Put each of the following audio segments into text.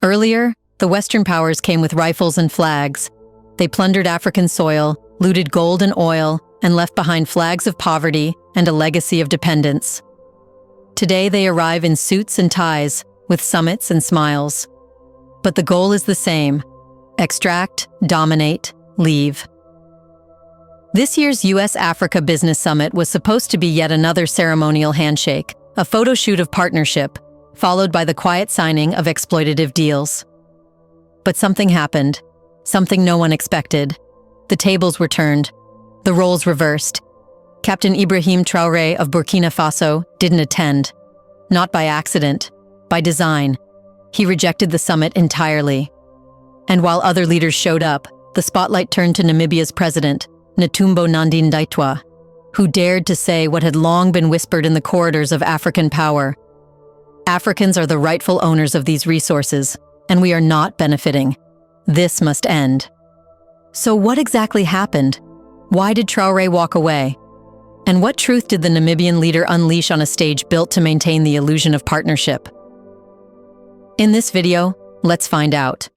Earlier, the Western powers came with rifles and flags. They plundered African soil, looted gold and oil, and left behind flags of poverty and a legacy of dependence. Today they arrive in suits and ties, with summits and smiles. But the goal is the same: extract, dominate, leave. This year's US-Africa Business Summit was supposed to be yet another ceremonial handshake, a photo shoot of partnership, followed by the quiet signing of exploitative deals. But something happened, something no one expected. The tables were turned, the roles reversed. Captain Ibrahim Traore of Burkina Faso didn't attend. Not by accident, by design. He rejected the summit entirely. And while other leaders showed up, the spotlight turned to Namibia's president, Netumbo Nandi-Ndaitwah, who dared to say what had long been whispered in the corridors of African power. Africans are the rightful owners of these resources, and we are not benefiting. This must end. So what exactly happened? Why did Traore walk away? And what truth did the Namibian leader unleash on a stage built to maintain the illusion of partnership? In this video, let's find out.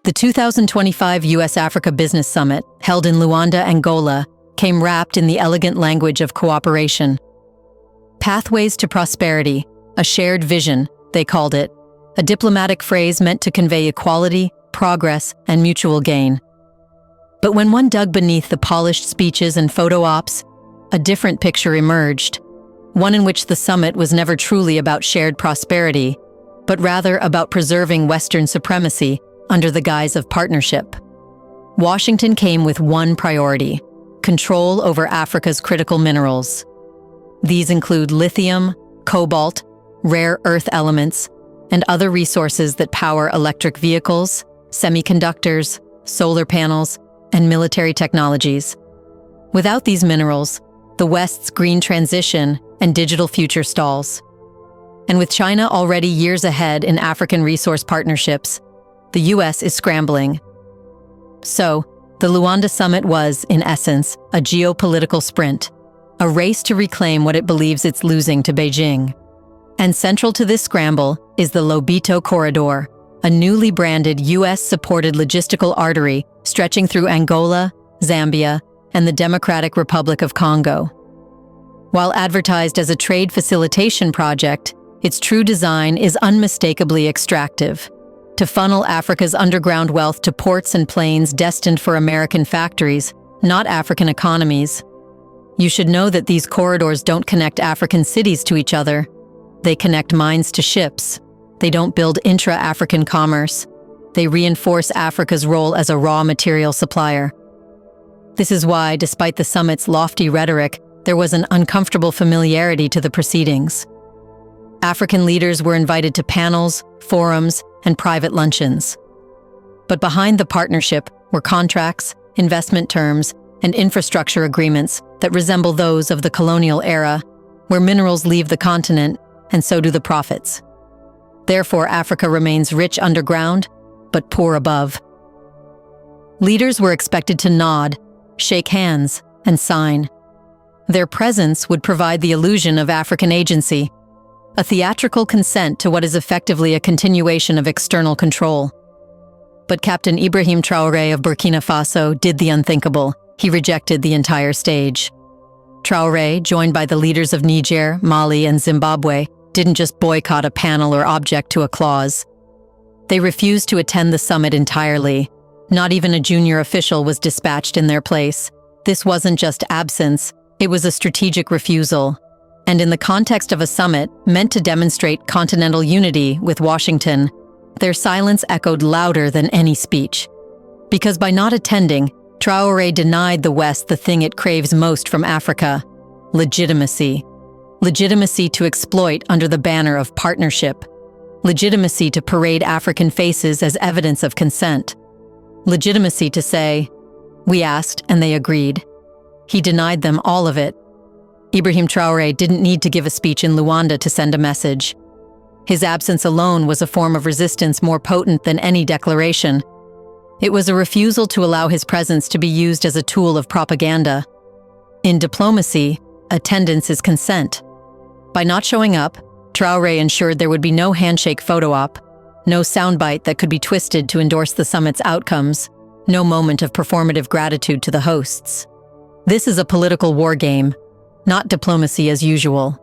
The 2025 US-Africa Business Summit, held in Luanda, Angola, came wrapped in the elegant language of cooperation. Pathways to prosperity, a shared vision, they called it, a diplomatic phrase meant to convey equality, progress, and mutual gain. But when one dug beneath the polished speeches and photo ops, a different picture emerged, one in which the summit was never truly about shared prosperity, but rather about preserving Western supremacy under the guise of partnership. Washington came with one priority: control over Africa's critical minerals. These include lithium, cobalt, rare earth elements, and other resources that power electric vehicles, semiconductors, solar panels, and military technologies. Without these minerals, the West's green transition and digital future stalls. And with China already years ahead in African resource partnerships, the US is scrambling. So, the Luanda summit was, in essence, a geopolitical sprint, a race to reclaim what it believes it's losing to Beijing. And central to this scramble is the Lobito Corridor, a newly branded US-supported logistical artery stretching through Angola, Zambia, and the Democratic Republic of Congo. While advertised as a trade facilitation project, its true design is unmistakably extractive, to funnel Africa's underground wealth to ports and plains destined for American factories, not African economies. You should know that these corridors don't connect African cities to each other. They connect mines to ships. They don't build intra-African commerce. They reinforce Africa's role as a raw material supplier. This is why, despite the summit's lofty rhetoric, there was an uncomfortable familiarity to the proceedings. African leaders were invited to panels, forums, and private luncheons. But behind the partnership were contracts, investment terms, and infrastructure agreements that resemble those of the colonial era, where minerals leave the continent and so do the profits. Therefore, Africa remains rich underground, but poor above. Leaders were expected to nod, shake hands, and sign. Their presence would provide the illusion of African agency, a theatrical consent to what is effectively a continuation of external control. But Captain Ibrahim Traore of Burkina Faso did the unthinkable. He rejected the entire stage. Traore, joined by the leaders of Niger, Mali, and Zimbabwe, didn't just boycott a panel or object to a clause. They refused to attend the summit entirely. Not even a junior official was dispatched in their place. This wasn't just absence, it was a strategic refusal. And in the context of a summit meant to demonstrate continental unity with Washington, their silence echoed louder than any speech. Because by not attending, Traore denied the West the thing it craves most from Africa: legitimacy. Legitimacy to exploit under the banner of partnership. Legitimacy to parade African faces as evidence of consent. Legitimacy to say, "We asked and they agreed." He denied them all of it. Ibrahim Traore didn't need to give a speech in Luanda to send a message. His absence alone was a form of resistance more potent than any declaration. It was a refusal to allow his presence to be used as a tool of propaganda. In diplomacy, attendance is consent. By not showing up, Traore ensured there would be no handshake photo op, no soundbite that could be twisted to endorse the summit's outcomes, no moment of performative gratitude to the hosts. This is a political war game, not diplomacy as usual.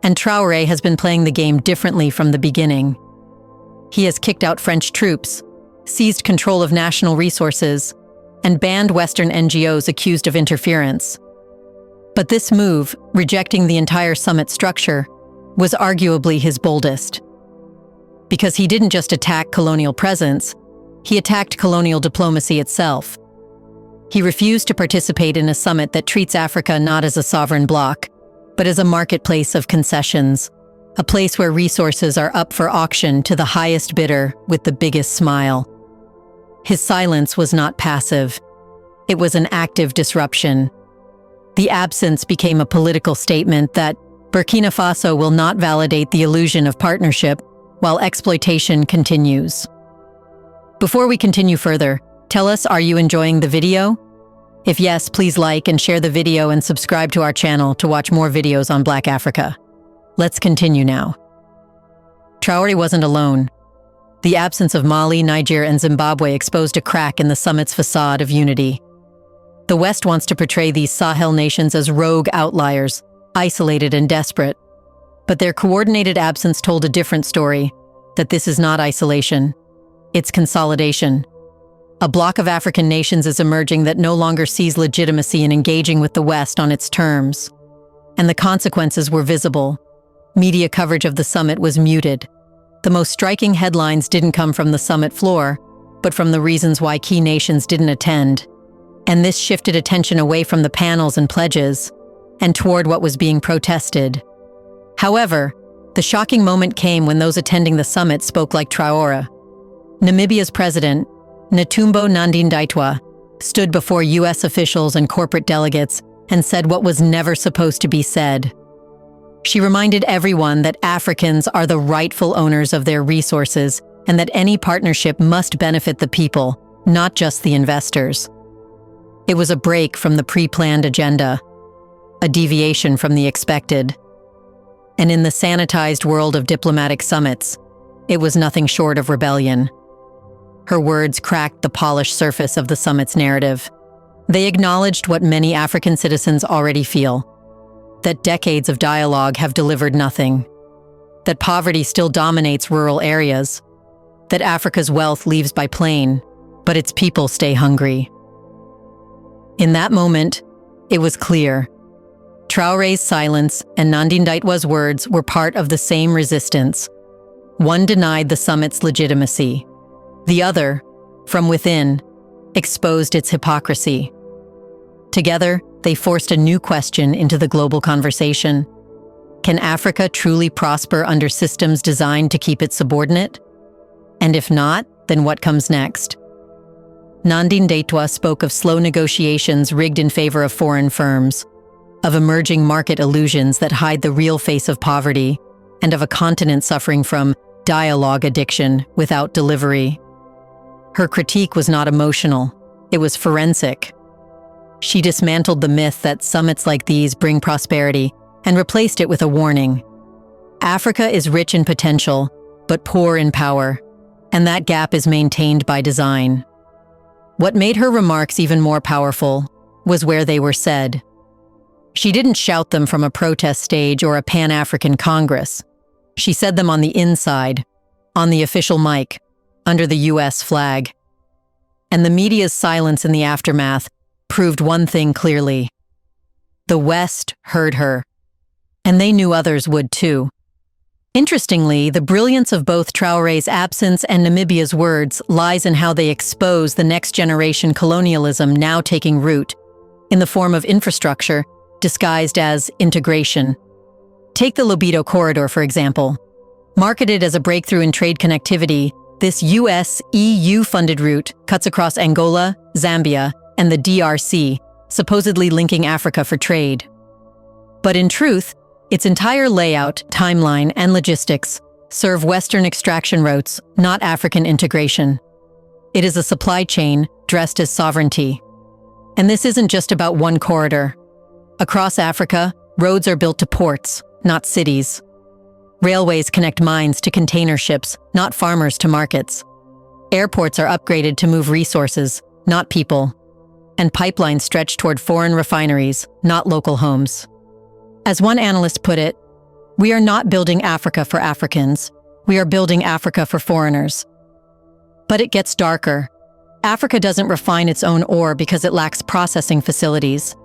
And Traore has been playing the game differently from the beginning. He has kicked out French troops, seized control of national resources, and banned Western NGOs accused of interference. But this move, rejecting the entire summit structure, was arguably his boldest. Because he didn't just attack colonial presence, he attacked colonial diplomacy itself. He refused to participate in a summit that treats Africa not as a sovereign bloc, but as a marketplace of concessions, a place where resources are up for auction to the highest bidder with the biggest smile. His silence was not passive. It was an active disruption. The absence became a political statement that Burkina Faso will not validate the illusion of partnership while exploitation continues. Before we continue further, tell us, are you enjoying the video? If yes, please like and share the video and subscribe to our channel to watch more videos on Black Africa. Let's continue now. Traore wasn't alone. The absence of Mali, Niger, and Zimbabwe exposed a crack in the summit's facade of unity. The West wants to portray these Sahel nations as rogue outliers, isolated and desperate. But their coordinated absence told a different story, that this is not isolation. It's consolidation. A bloc of African nations is emerging that no longer sees legitimacy in engaging with the West on its terms. And the consequences were visible. Media coverage of the summit was muted. The most striking headlines didn't come from the summit floor, but from the reasons why key nations didn't attend. And this shifted attention away from the panels and pledges, and toward what was being protested. However, the shocking moment came when those attending the summit spoke like Traore. Namibia's president, Netumbo Nandi-Ndaitwah, stood before U.S. officials and corporate delegates and said what was never supposed to be said. She reminded everyone that Africans are the rightful owners of their resources and that any partnership must benefit the people, not just the investors. It was a break from the pre-planned agenda, a deviation from the expected. And in the sanitized world of diplomatic summits, it was nothing short of rebellion. Her words cracked the polished surface of the summit's narrative. They acknowledged what many African citizens already feel, that decades of dialogue have delivered nothing, that poverty still dominates rural areas, that Africa's wealth leaves by plane, but its people stay hungry. In that moment, it was clear. Traore's silence and Nandi-Ndaitwah's words were part of the same resistance. One denied the summit's legitimacy. The other, from within, exposed its hypocrisy. Together, they forced a new question into the global conversation. Can Africa truly prosper under systems designed to keep it subordinate? And if not, then what comes next? Nandi-Ndaitwah spoke of slow negotiations rigged in favor of foreign firms, of emerging market illusions that hide the real face of poverty, and of a continent suffering from dialogue addiction without delivery. Her critique was not emotional, it was forensic. She dismantled the myth that summits like these bring prosperity and replaced it with a warning. Africa is rich in potential, but poor in power, and that gap is maintained by design. What made her remarks even more powerful was where they were said. She didn't shout them from a protest stage or a Pan-African Congress. She said them on the inside, on the official mic, under the U.S. flag. And the media's silence in the aftermath proved one thing clearly. The West heard her, and they knew others would too. Interestingly, the brilliance of both Traore's absence and Namibia's words lies in how they expose the next-generation colonialism now taking root, in the form of infrastructure disguised as integration. Take the Lobito Corridor, for example. Marketed as a breakthrough in trade connectivity, this US-EU-funded route cuts across Angola, Zambia, and the DRC, supposedly linking Africa for trade. But in truth, its entire layout, timeline, and logistics serve Western extraction routes, not African integration. It is a supply chain dressed as sovereignty. And this isn't just about one corridor. Across Africa, roads are built to ports, not cities. Railways connect mines to container ships, not farmers to markets. Airports are upgraded to move resources, not people. And pipelines stretch toward foreign refineries, not local homes. As one analyst put it, we are not building Africa for Africans. We are building Africa for foreigners. But it gets darker. Africa doesn't refine its own ore because it lacks processing facilities.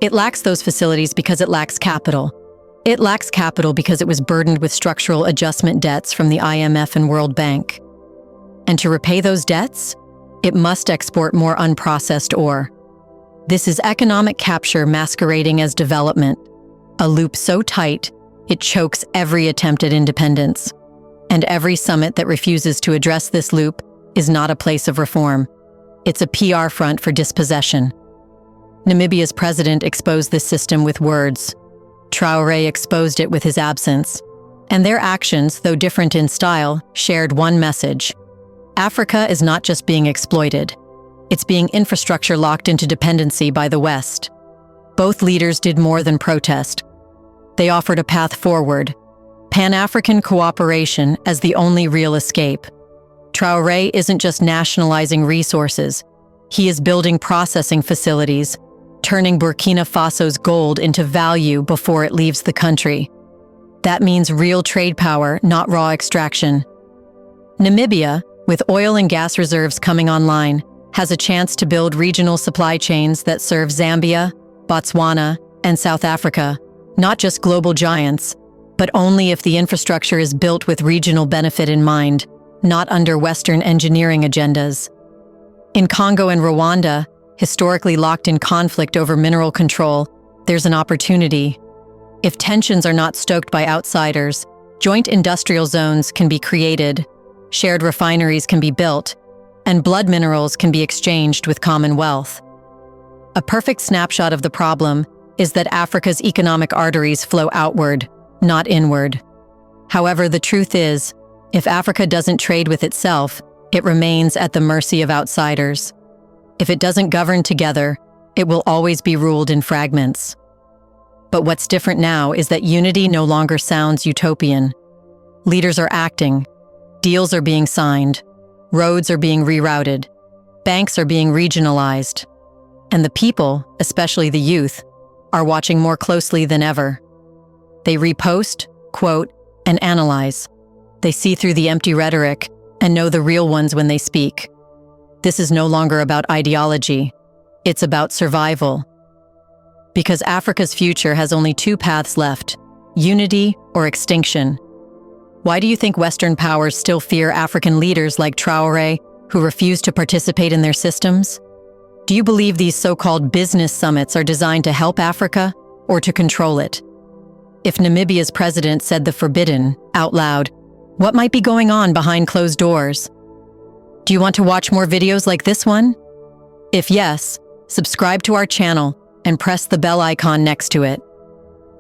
It lacks those facilities because it lacks capital. It lacks capital because it was burdened with structural adjustment debts from the IMF and World Bank. And to repay those debts, it must export more unprocessed ore. This is economic capture masquerading as development, a loop so tight it chokes every attempt at independence. And every summit that refuses to address this loop is not a place of reform. It's a PR front for dispossession. Namibia's president exposed this system with words. Traore exposed it with his absence. And their actions, though different in style, shared one message. Africa is not just being exploited. It's being infrastructure locked into dependency by the West. Both leaders did more than protest. They offered a path forward. Pan-African cooperation as the only real escape. Traore isn't just nationalizing resources. He is building processing facilities, turning Burkina Faso's gold into value before it leaves the country. That means real trade power, not raw extraction. Namibia, with oil and gas reserves coming online, has a chance to build regional supply chains that serve Zambia, Botswana, and South Africa, not just global giants, but only if the infrastructure is built with regional benefit in mind, not under Western engineering agendas. In Congo and Rwanda, historically locked in conflict over mineral control, there's an opportunity. If tensions are not stoked by outsiders, joint industrial zones can be created, shared refineries can be built, and blood minerals can be exchanged with common wealth. A perfect snapshot of the problem is that Africa's economic arteries flow outward, not inward. However, the truth is, if Africa doesn't trade with itself, it remains at the mercy of outsiders. If it doesn't govern together, it will always be ruled in fragments. But what's different now is that unity no longer sounds utopian. Leaders are acting. Deals are being signed. Roads are being rerouted. Banks are being regionalized. And the people, especially the youth, are watching more closely than ever. They repost, quote, and analyze. They see through the empty rhetoric and know the real ones when they speak. This is no longer about ideology. It's about survival. Because Africa's future has only two paths left: unity or extinction. Why do you think Western powers still fear African leaders like Traore, who refuse to participate in their systems? Do you believe these so-called business summits are designed to help Africa or to control it? If Namibia's president said the forbidden out loud, what might be going on behind closed doors? Do you want to watch more videos like this one? If yes, subscribe to our channel and press the bell icon next to it.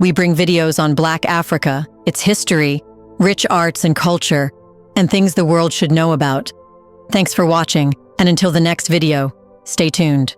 We bring videos on Black Africa, its history, rich arts and culture, and things the world should know about. Thanks for watching, and until the next video, stay tuned.